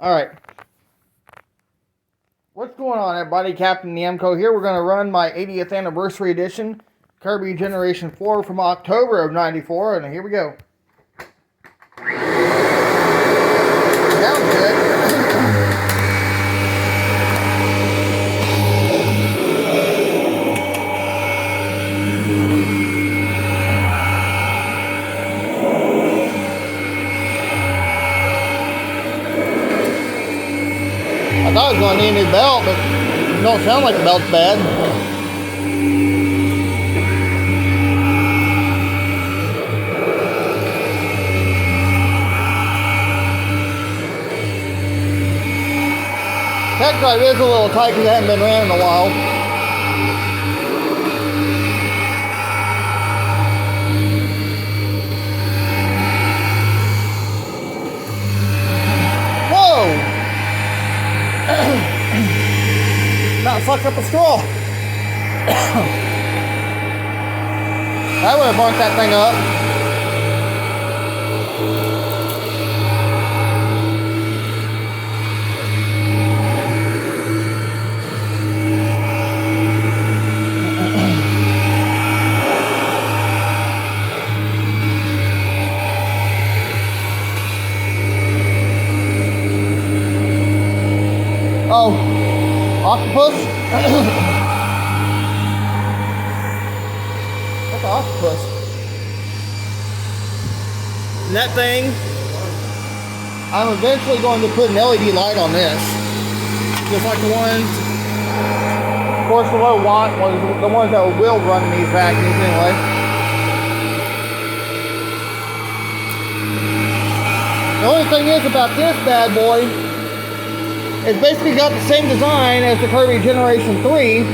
Alright. What's going on, everybody? Captain Namco here. We're going to run my 80th anniversary edition Kirby Generation 4 from October of 94, and here we go. Sounds good. I thought I was going to need a new belt, but it don't sound like the belt's bad. Tech drive is a little tight because it hasn't been ran in a while. Not fucked up a straw. I would have burnt that thing up. Oh, octopus? That's an octopus. And that thing, I'm eventually going to put an LED light on this. Just like the ones, of course the low watt was the ones that will run these vacuums anyway. The only thing is about this bad boy, it's basically got the same design as the Kirby Generation 3,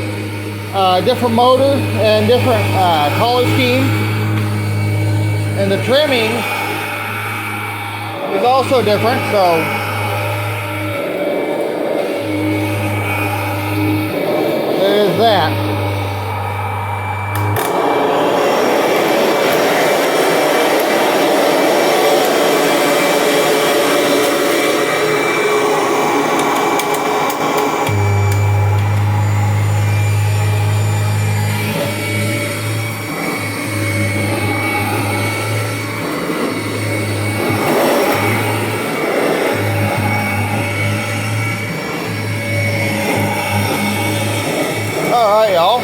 different motor and different color scheme, and the trimming is also different, so there's that. Alright, y'all.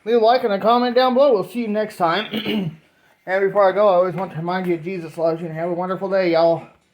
Leave a like and a comment down below. We'll see you next time. And before I go, I always want to remind you that Jesus loves you, and have a wonderful day, y'all.